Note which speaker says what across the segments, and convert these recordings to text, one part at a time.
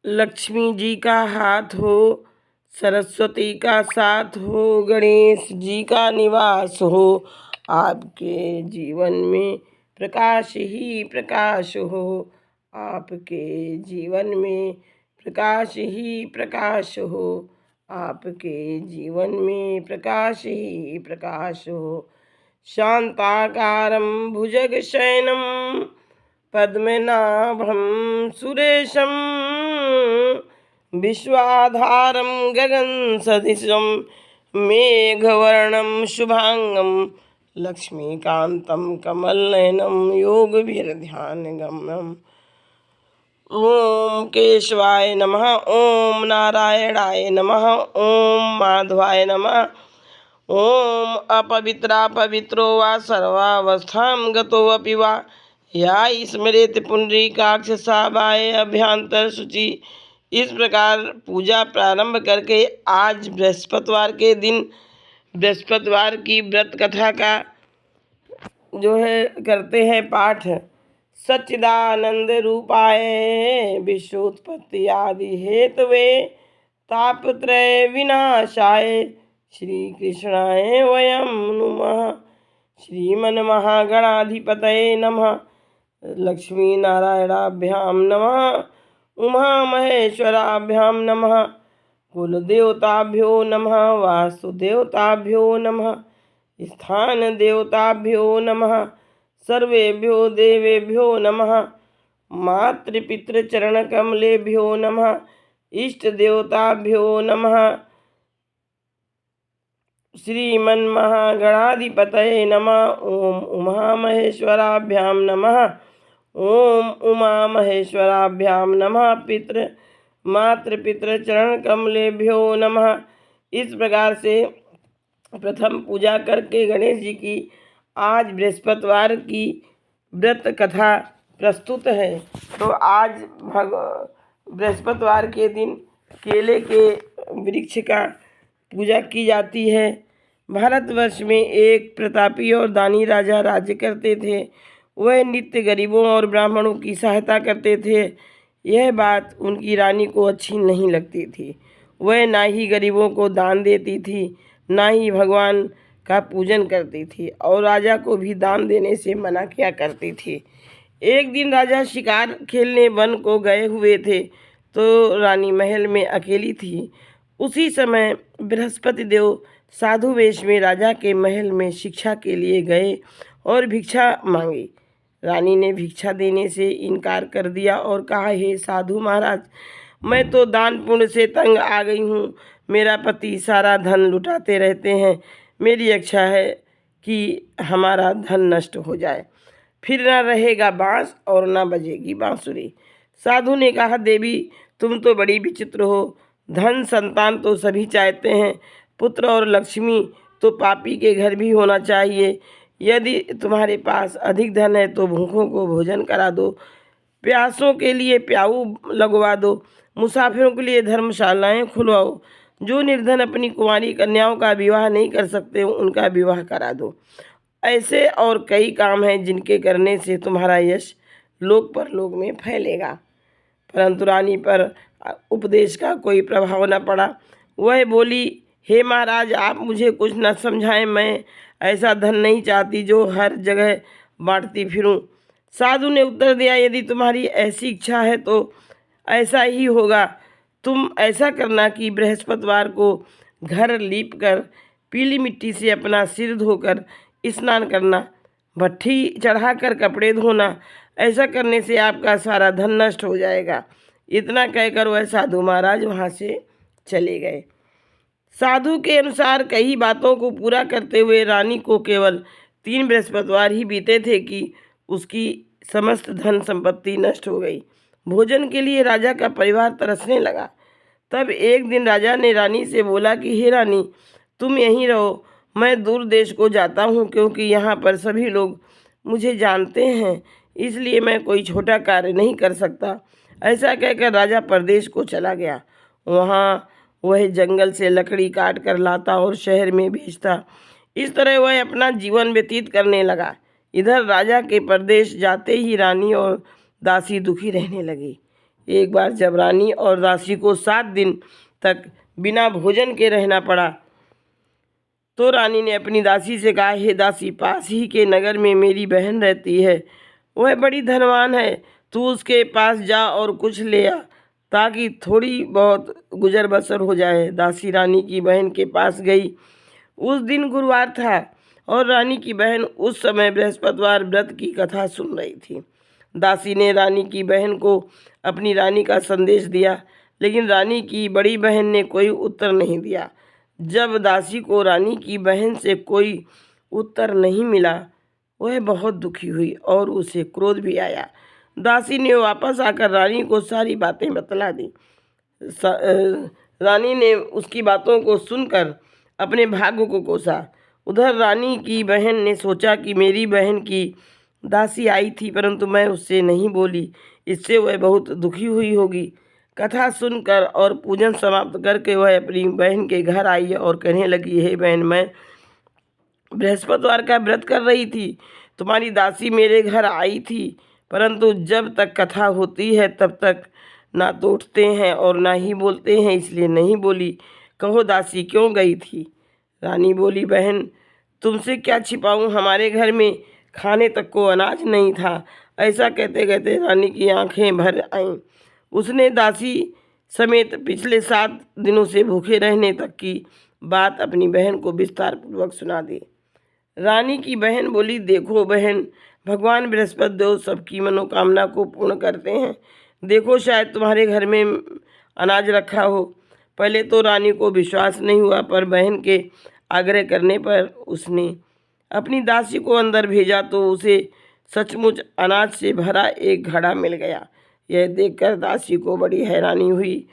Speaker 1: लक्ष्मी जी का हाथ हो, सरस्वती का साथ हो, गणेश जी का निवास हो, आपके जीवन में प्रकाश ही प्रकाश हो, आपके जीवन में प्रकाश ही प्रकाश हो, आपके जीवन में प्रकाश ही प्रकाश हो। शांताकारं भुजगशयनं पद्मनाभं सुरेशं विश्वाधारं गगनसदृशं मेघवर्णं शुभांगं लक्ष्मीकान्तं कमलनयनं योगभिर्ध्यानगम्यम्। ओम केशवाय नमः, ओम नारायणाय नमः, ओम माधवाय नमः। ओम अपवित्रा पवित्रो वा सर्वावस्थां गतोऽपि वा या स्मरेत पुंडरीकाक्ष सावाय अभ्यंतर शुचि। इस प्रकार पूजा प्रारंभ करके आज बृहस्पतिवार के दिन बृहस्पतिवार की व्रत कथा का जो है करते हैं पाठ। सच्चिदानंद रूपाय विश्वोत्पत्ति आदि हेतवे तापत्रय विनाशाय श्री कृष्णाय वयं नुमः। श्रीमन्महागणाधिपतये नमः। लक्ष्मी नारायणाभ्यां नमः। उमा महेश्वराभ्यां नमः। कुलदेवताभ्यो नमः। वास्तुदेवताभ्यो नमः। स्थान देवताभ्यो नमः। सर्वेभ्यो देवेभ्यो नमः। मातृपितृचरणकमलेभ्यो नमः। इष्टदेवताभ्यो नमः। श्रीमन्महागणाधिपतये नमः। ओम उमामहेश्वराभ्यां नमः। ओम उमामहेश्वराभ्यां नमः। मातृपितृचरणकमलेभ्यो नमः। इस प्रकार से प्रथम पूजा करके गणेश जी की आज बृहस्पतिवार की व्रत कथा प्रस्तुत है। तो आज बृहस्पतिवार के दिन केले के वृक्ष का पूजा की जाती है। भारतवर्ष में एक प्रतापी और दानी राजा राज्य करते थे। वह नित्य गरीबों और ब्राह्मणों की सहायता करते थे। यह बात उनकी रानी को अच्छी नहीं लगती थी। वह ना ही गरीबों को दान देती थी, ना ही भगवान का पूजन करती थी और राजा को भी दान देने से मना किया करती थी। एक दिन राजा शिकार खेलने वन को गए हुए थे तो रानी महल में अकेली थी। उसी समय बृहस्पति देव साधु वेश में राजा के महल में शिक्षा के लिए गए और भिक्षा मांगी। रानी ने भिक्षा देने से इनकार कर दिया और कहा, हे साधु महाराज, मैं तो दान पुण्य से तंग आ गई हूँ। मेरा पति सारा धन लुटाते रहते हैं। मेरी इच्छा है कि हमारा धन नष्ट हो जाए, फिर ना रहेगा बाँस और ना बजेगी बांसुरी। साधु ने कहा, देवी तुम तो बड़ी विचित्र हो। धन संतान तो सभी चाहते हैं, पुत्र और लक्ष्मी तो पापी के घर भी होना चाहिए। यदि तुम्हारे पास अधिक धन है तो भूखों को भोजन करा दो, प्यासों के लिए प्याऊ लगवा दो, मुसाफिरों के लिए धर्मशालाएं खुलवाओ। जो निर्धन अपनी कुंवारी कन्याओं का विवाह नहीं कर सकते उनका विवाह करा दो। ऐसे और कई काम हैं जिनके करने से तुम्हारा यश लोक परलोक में फैलेगा। परंतु रानी पर उपदेश का कोई प्रभाव न पड़ा। वह बोली, हे महाराज, आप मुझे कुछ न समझाएं। मैं ऐसा धन नहीं चाहती जो हर जगह बांटती फिरूं। साधु ने उत्तर दिया, यदि तुम्हारी ऐसी इच्छा है तो ऐसा ही होगा। तुम ऐसा करना कि बृहस्पतिवार को घर लीप कर पीली मिट्टी से अपना सिर धोकर स्नान करना, भट्ठी चढ़ाकर कपड़े धोना। ऐसा करने से आपका सारा धन नष्ट हो जाएगा। इतना कहकर वह साधु महाराज वहाँ से चले गए। साधु के अनुसार कई बातों को पूरा करते हुए रानी को केवल 3 बृहस्पतिवार ही बीते थे कि उसकी समस्त धन संपत्ति नष्ट हो गई। भोजन के लिए राजा का परिवार तरसने लगा। तब एक दिन राजा ने रानी से बोला कि हे रानी, तुम यहीं रहो, मैं दूर देश को जाता हूँ, क्योंकि यहाँ पर सभी लोग मुझे जानते हैं, इसलिए मैं कोई छोटा कार्य नहीं कर सकता। ऐसा कहकर राजा परदेश को चला गया। वहाँ वह जंगल से लकड़ी काट कर लाता और शहर में बेचता। इस तरह वह अपना जीवन व्यतीत करने लगा। इधर राजा के परदेश जाते ही रानी और दासी दुखी रहने लगी। एक बार जब रानी और दासी को 7 दिन तक बिना भोजन के रहना पड़ा तो रानी ने अपनी दासी से कहा, हे दासी, पास ही के नगर में मेरी बहन रहती है, वह बड़ी धनवान है, तू उसके पास जा और कुछ ले आ ताकि थोड़ी बहुत गुजर बसर हो जाए। दासी रानी की बहन के पास गई। उस दिन गुरुवार था और रानी की बहन उस समय बृहस्पतिवार व्रत की कथा सुन रही थी। दासी ने रानी की बहन को अपनी रानी का संदेश दिया, लेकिन रानी की बड़ी बहन ने कोई उत्तर नहीं दिया। जब दासी को रानी की बहन से कोई उत्तर नहीं मिला, वह बहुत दुखी हुई और उसे क्रोध भी आया। दासी ने वापस आकर रानी को सारी बातें बतला दी। रानी ने उसकी बातों को सुनकर अपने भाग्य को कोसा। उधर रानी की बहन ने सोचा कि मेरी बहन की दासी आई थी, परंतु मैं उससे नहीं बोली, इससे वह बहुत दुखी हुई होगी। कथा सुनकर और पूजन समाप्त करके वह अपनी बहन के घर आई और कहने लगी, हे बहन, मैं बृहस्पतिवार का व्रत कर रही थी, तुम्हारी दासी मेरे घर आई थी, परंतु जब तक कथा होती है तब तक ना तो उठते हैं और ना ही बोलते हैं, इसलिए नहीं बोली। कहो दासी, क्यों गई थी? रानी बोली, बहन, तुमसे क्या छिपाऊं, हमारे घर में खाने तक को अनाज नहीं था। ऐसा कहते कहते रानी की आंखें भर आईं। उसने दासी समेत पिछले 7 दिनों से भूखे रहने तक की बात अपनी बहन को विस्तार पूर्वक सुना दी। रानी की बहन बोली, देखो बहन, भगवान बृहस्पति देव सबकी मनोकामना को पूर्ण करते हैं। देखो, शायद तुम्हारे घर में अनाज रखा हो। पहले तो रानी को विश्वास नहीं हुआ, पर बहन के आग्रह करने पर उसने अपनी दासी को अंदर भेजा तो उसे सचमुच अनाज से भरा एक घड़ा मिल गया। यह देखकर दासी को बड़ी हैरानी हुई।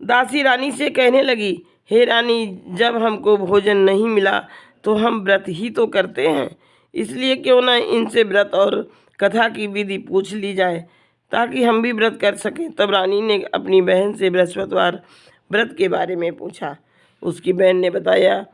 Speaker 1: दासी रानी से कहने लगी, हे रानी, जब हमको भोजन नहीं मिला तो हम व्रत ही तो करते हैं, इसलिए क्यों न इनसे व्रत और कथा की विधि पूछ ली जाए ताकि हम भी व्रत कर सकें। तब रानी ने अपनी बहन से बृहस्पतिवार व्रत के बारे में पूछा। उसकी बहन ने बताया,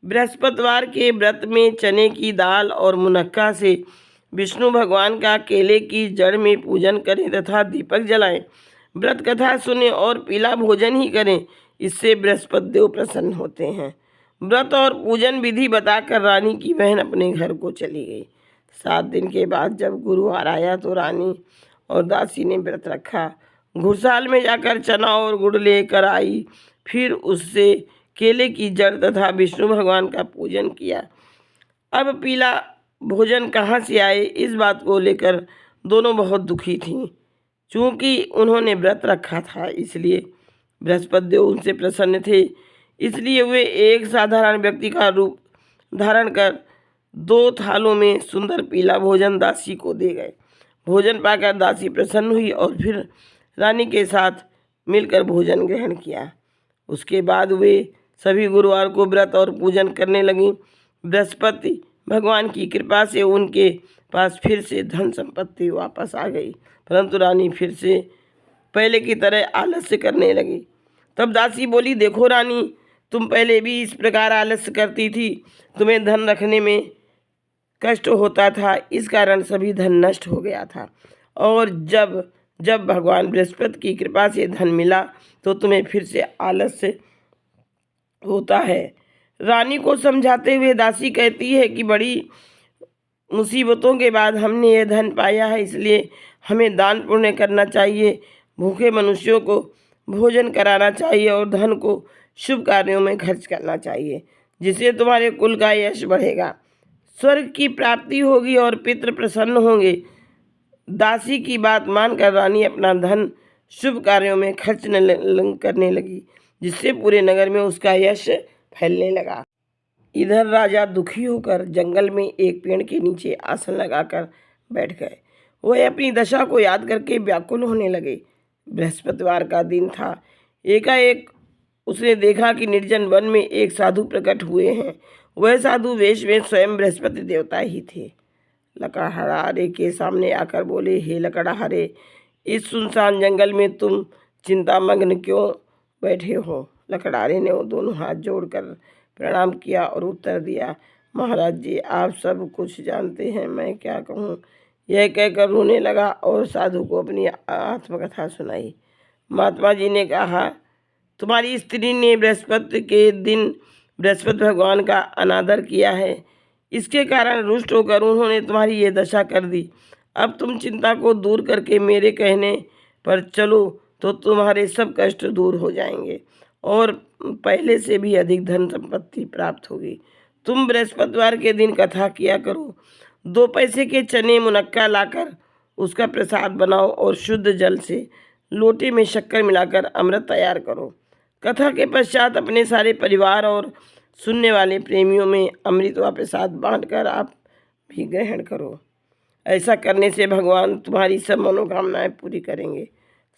Speaker 1: बृहस्पतिवार के व्रत में चने की दाल और मुनक्का से विष्णु भगवान का केले की जड़ में पूजन करें तथा दीपक जलाएं, व्रत कथा सुने और पीला भोजन ही करें, इससे बृहस्पति देव प्रसन्न होते हैं। व्रत और पूजन विधि बताकर रानी की बहन अपने घर को चली गई। 7 दिन के बाद जब गुरुवार आया तो रानी और दासी ने व्रत रखा। घुड़साल में जाकर चना और गुड़ लेकर आई, फिर उससे केले की जड़ तथा विष्णु भगवान का पूजन किया। अब पीला भोजन कहाँ से आए, इस बात को लेकर दोनों बहुत दुखी थीं। चूँकि उन्होंने व्रत रखा था, इसलिए बृहस्पति देव उनसे प्रसन्न थे, इसलिए वे एक साधारण व्यक्ति का रूप धारण कर 2 थालों में सुंदर पीला भोजन दासी को दे गए। भोजन पाकर दासी प्रसन्न हुई और फिर रानी के साथ मिलकर भोजन ग्रहण किया। उसके बाद वे सभी गुरुवार को व्रत और पूजन करने लगीं। बृहस्पति भगवान की कृपा से उनके पास फिर से धन संपत्ति वापस आ गई, परंतु रानी फिर से पहले की तरह आलस्य करने लगी। तब दासी बोली, देखो रानी, तुम पहले भी इस प्रकार आलस्य करती थी, तुम्हें धन रखने में कष्ट होता था, इस कारण सभी धन नष्ट हो गया था, और जब जब भगवान बृहस्पति की कृपा से धन मिला तो तुम्हें फिर से आलस्य होता है। रानी को समझाते हुए दासी कहती है कि बड़ी मुसीबतों के बाद हमने यह धन पाया है, इसलिए हमें दान पुण्य करना चाहिए, भूखे मनुष्यों को भोजन कराना चाहिए और धन को शुभ कार्यों में खर्च करना चाहिए, जिससे तुम्हारे कुल का यश बढ़ेगा, स्वर्ग की प्राप्ति होगी और पितृ प्रसन्न होंगे। दासी की बात मानकर रानी अपना धन शुभ कार्यों में खर्च करने लगी, जिससे पूरे नगर में उसका यश फैलने लगा। इधर राजा दुखी होकर जंगल में एक पेड़ के नीचे आसन लगाकर बैठ गए। वह अपनी दशा को याद करके व्याकुल होने लगे। बृहस्पतिवार का दिन था। एकाएक उसने देखा कि निर्जन वन में एक साधु प्रकट हुए हैं। वह साधु वेश में स्वयं बृहस्पति देवता ही थे। लकड़हारे के सामने आकर बोले, हे लकड़हारे, इस सुनसान जंगल में तुम चिंतामग्न क्यों बैठे हो? लकड़हारे ने वो दोनों हाथ जोड़कर प्रणाम किया और उत्तर दिया, महाराज जी, आप सब कुछ जानते हैं, मैं क्या कहूँ। यह कहकर रोने लगा और साधु को अपनी आत्मकथा सुनाई। महात्मा जी ने कहा, तुम्हारी स्त्री ने बृहस्पति के दिन बृहस्पति भगवान का अनादर किया है, इसके कारण रुष्ट होकर उन्होंने तुम्हारी ये दशा कर दी। अब तुम चिंता को दूर करके मेरे कहने पर चलो तो तुम्हारे सब कष्ट दूर हो जाएंगे और पहले से भी अधिक धन संपत्ति प्राप्त होगी। तुम बृहस्पतिवार के दिन कथा किया करो। 2 पैसे के चने मुनक्का लाकर उसका प्रसाद बनाओ और शुद्ध जल से लोटे में शक्कर मिलाकर अमृत तैयार करो। कथा के पश्चात अपने सारे परिवार और सुनने वाले प्रेमियों में अमृत व प्रसाद बांटकर आप भी ग्रहण करो। ऐसा करने से भगवान तुम्हारी सब मनोकामनाएं पूरी करेंगे।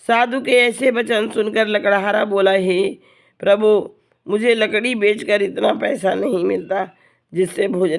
Speaker 1: साधु के ऐसे वचन सुनकर लकड़हारा बोला, हे प्रभु, मुझे लकड़ी बेचकर इतना पैसा नहीं मिलता जिससे भोजन